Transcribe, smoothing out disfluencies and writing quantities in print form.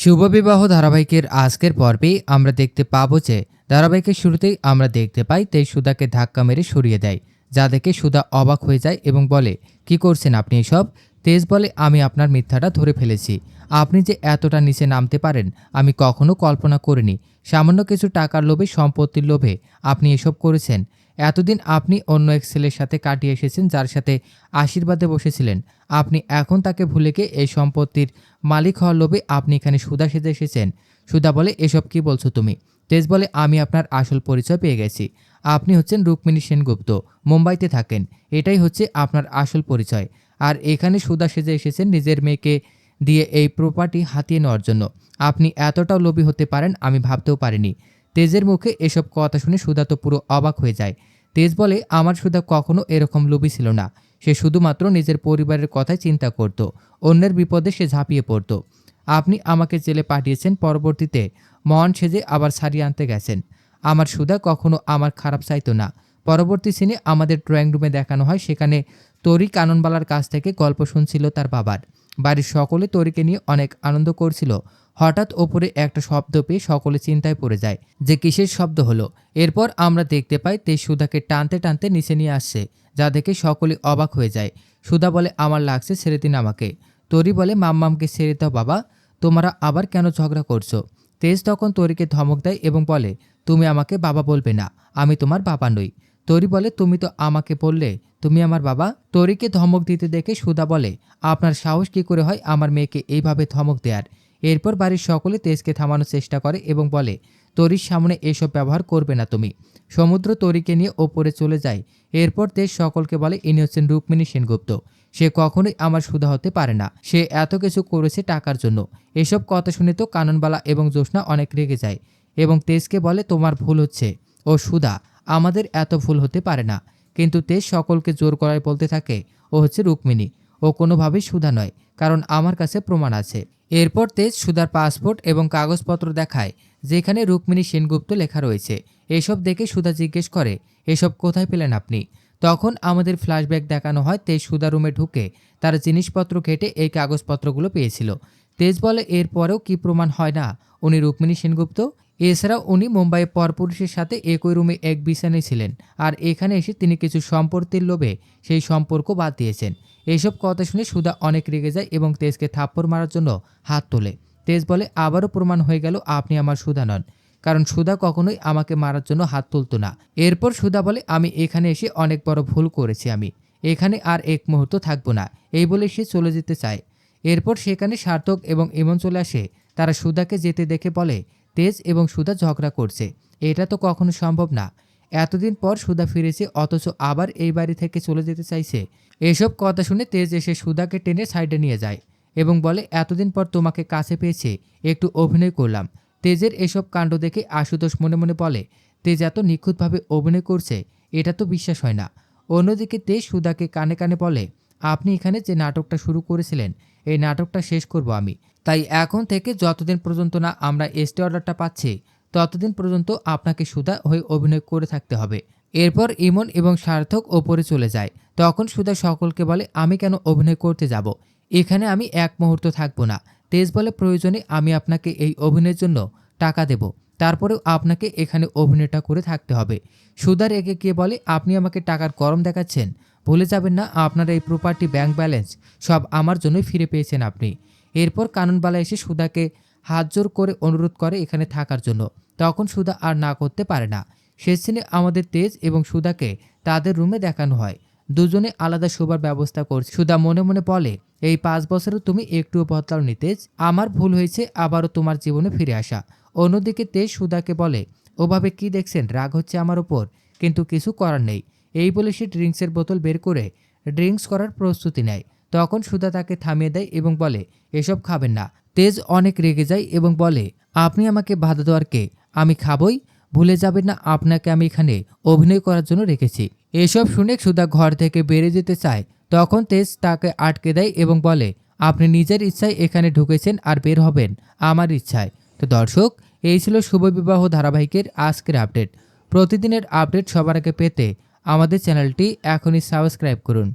শুভবিবাহ ধারাবাহিকের আজকের পর্বে আমরা দেখতে পাবো যে ধারাবাহিকের শুরুতেই আমরা দেখতে পাই তেজ সুধাকে ধাক্কা মেরে সরিয়ে দেয়, যা দেখে সুধা অবাক হয়ে যায় এবং বলে, কি করছেন আপনি এসব? তেজ বলে, আমি আপনার মিথ্যাটা ধরে ফেলেছি। আপনি যে এতটা নিচে নামতে পারেন আমি কখনো কল্পনা করিনি। সামান্য কিছু টাকার লোভে, সম্পত্তির লোভে আপনি এসব করেছেন। এতদিন আপনি অন্য এক ছেলের সাথে কাটিয়ে এসেছেন, যার সাথে আশীর্বাদে বসেছিলেন। আপনি এখন তাকে ভুলে গিয়ে এই সম্পত্তির মালিক হওয়ার লোভে আপনি এখানে সুধা সেজে এসেছেন। সুধা বলে, এসব কি বলছো তুমি? তেজ বলে, আমি আপনার আসল পরিচয় পেয়ে গেছি। আপনি হচ্ছেন রুক্মিণী সেনগুপ্ত, মুম্বাইতে থাকেন। এটাই হচ্ছে আপনার আসল পরিচয়। আর এখানে সুধা সেজে এসেছেন নিজের মেয়েকে দিয়ে এই প্রপার্টি হাতিয়ে নেওয়ার জন্য। আপনি এতটাও লোভী হতে পারেন আমি ভাবতেও পারিনি। তেজের মুখে এসব কথা শুনে সুধা তো পুরো অবাক হয়ে যায়। তেজ বলে, আমার সুধা কখনো এরকম লোভী ছিল না। সে শুধুমাত্র নিজের পরিবারের কথাই চিন্তা করত, অন্যের বিপদে সে ঝাঁপিয়ে পড়ত। আপনি আমাকে জেলে পাঠিয়েছেন, পরবর্তীতে মহান সেজে আবার ছাড়িয়ে আনতে গেছেন। আমার সুধা কখনো আমার খারাপ চাইতো না। পরবর্তী সিনে আমাদের ড্রয়িং রুমে দেখানো হয়, সেখানে তরি কাননবালার কাছ থেকে গল্প শুনছিল তার বাবার। বাড়ির সকলে তরিকে নিয়ে অনেক আনন্দ করছিল। হঠাৎ ওপরে একটা শব্দ পেয়ে সকলে চিন্তায় পড়ে যায় যে কিসের শব্দ হলো। এরপর আমরা দেখতে পাই তেজ সুধাকে টানতে টানতে নিচে নিয়ে আসছে, যা দেখে সকলে অবাক হয়ে যায়। সুধা বলে, আমার লাগছে, ছেড়ে দিন আমাকে। তরি বলে, মাম্মামকে ছেড়ে দাও বাবা, তোমরা আবার কেন ঝগড়া করছো? তেজ তখন তরিকে ধমক দেয় এবং বলে, তুমি আমাকে বাবা বলবে না, আমি তোমার বাবা নই। তরি বলে, তুমি তো আমাকে বললে তুমি আমার বাবা। তরিকে ধমক দিতে দেখে সুধা বলে, আপনার সাহস কি করে হয় আমার মেয়েকে এইভাবে ধমক দেয়ার? এরপর বাড়ির সকলে তেজকে থামানোর চেষ্টা করে এবং বলে, তরির সামনে এসব ব্যবহার করবে না তুমি। সমুদ্র তরিকে নিয়ে ওপরে চলে যায়। এরপর তেজ সকলকে বলে, ইনি হচ্ছেন রুক্মিণী সেনগুপ্ত। সে কখনোই আমার সুধা হতে পারে না। সে এত কিছু করেছে টাকার জন্য। এসব কথা শুনে তো কাননবালা এবং জ্যোৎস্না অনেক রেগে যায় এবং তেজকে বলে, তোমার ভুল হচ্ছে, ও সুধা, আমাদের এত ভুল হতে পারে না। কিন্তু তেজ সকলকে জোর করায় বলতে থাকে, ও হচ্ছে রুক্মিণী, ও কোনোভাবেই সুধা নয়, কারণ আমার কাছে প্রমাণ আছে। এরপর তেজ সুধার পাসপোর্ট এবং কাগজপত্র দেখায়, যেখানে রুক্মিণী সেনগুপ্ত লেখা রয়েছে। এসব দেখে সুধা জিজ্ঞেস করে, এসব কোথায় পেলেন আপনি? তখন আমাদের ফ্ল্যাশব্যাক দেখানো হয়, তেজ সুধা রুমে ঢুকে তার জিনিসপত্র ঘেটে এই কাগজপত্রগুলো পেয়েছিল। তেজ বলে, এরপরেও কি প্রমাণ হয় না উনি রুক্মিণী সেনগুপ্ত? এছাড়াও উনি মুম্বাইয়ে পরপুরুষের সাথে একই রুমে এক বিছানায় ছিলেন, আর এখানে এসে তিনি কিছু সম্পত্তির লোভে সেই সম্পর্ক বাদ দিয়েছেন। এইসব কথা শুনে সুধা অনেক রেগে যায় এবং তেজকে থাপ্পড় মারার জন্য হাত তোলে। তেজ বলে, আবারও প্রমাণ হয়ে গেল আপনি আমার সুধা নন, কারণ সুধা কখনোই আমাকে মারার জন্য হাত তুলতো না। এরপর সুধা বলে, আমি এখানে এসে অনেক বড় ভুল করেছি, আমি এখানে আর এক মুহূর্ত থাকবো না, এই বলে সে চলে যেতে চায়। এরপর সেখানে সার্থক এবং ইমন চলে আসে। তারা সুধাকে যেতে দেখে বলে, তেজ এবং সুধা ঝগড়া করছে, এটা তো কখনো সম্ভব না। এতদিন পর সুধা ফিরেছে, অথচ আবার এই বাড়ি থেকে চলে যেতে চাইছে। এসব কথা শুনে তেজ এসে সুধাকে টেনে সাইডে নিয়ে যায় এবং বলে, এতদিন পর তোমাকে কাছে পেয়েছে, একটু অভিনয় করলাম। তেজের এসব কাণ্ড দেখে আশুতোষ মনে মনে বলে, তেজ এত নিখুঁতভাবে অভিনয় করছে, এটা তো বিশ্বাস হয় না। অন্যদিকে তেজ সুধাকে কানে কানে বলে, আপনি এখানে যে নাটকটা শুরু করেছিলেন, এই নাটকটা শেষ করব আমি। তাই এখন থেকে যতদিন পর্যন্ত না আমরা এসটি অর্ডারটা পাচ্ছি, ততদিন পর্যন্ত আপনাকে সুধা হয়ে অভিনয় করে থাকতে হবে। এরপর ইমন এবং সার্থক ওপরে চলে যায়। তখন সুধা সকলকে বলে, আমি কেন অভিনয় করতে যাব? এখানে আমি এক মুহূর্ত থাকবো না। তেজ বলে, প্রয়োজনে আমি আপনাকে এই অভিনয়ের জন্য টাকা দেব, তারপরেও আপনাকে এখানে অভিনয়টা করে থাকতে হবে। সুধা রেগে গিয়ে বলে, আপনি আমাকে টাকার গরম দেখাচ্ছেন? ভুলে যাবেন না আপনার এই প্রপার্টি, ব্যাংক ব্যালেন্স সব আমার জন্যই ফিরে পেয়েছেন আপনি। এরপর কাননবালা এসে সুধাকে হাত জোর করে অনুরোধ করে এখানে থাকার জন্য। তখন সুধা আর না করতে পারে না। শেষ সিনে আমাদের তেজ এবং সুধাকে তাদের রুমে দেখানো হয়। দুজনে আলাদা শোবার ব্যবস্থা করছে। সুধা মনে মনে বলে, এই 5 বছরে তুমি একটুও বদলাওনি তেজ, আমার ভুল হয়েছে আবারও তোমার জীবনে ফিরে আসা। অন্যদিকে তেজ সুধাকে বলে, ওভাবে কি দেখছেন, রাগ হচ্ছে আমার ওপর, কিন্তু কিছু করার নেই। এই বলে সে ড্রিঙ্কসের বোতল বের করে ড্রিঙ্কস করার প্রস্তুতি নেয়। তখন সুধা তাকে থামিয়ে দেয় এবং বলে, এসব খাবেন না। তেজ অনেক রেগে যায় এবং বলে, আপনি আমাকে বাধা দেওয়ার কে? আমি খাবই। ভুলে যাবেন না আপনাকে আমি এখানে অভিনয় করার জন্য রেখেছি। এসব শুনে সুধা ঘর থেকে বেরিয়ে যেতে চায়। তখন তেজ তাকে আটকে দেয় এবং বলে, আপনি নিজের ইচ্ছায় এখানে ঢুকেছেন আর বের হবেন আমার ইচ্ছায়। তো দর্শক, এই ছিল শুভবিবাহ ধারাবাহিকের আজকের আপডেট। প্রতিদিনের আপডেট সবার আগে পেতে আমাদের চ্যানেলটি এখনই সাবস্ক্রাইব করুন।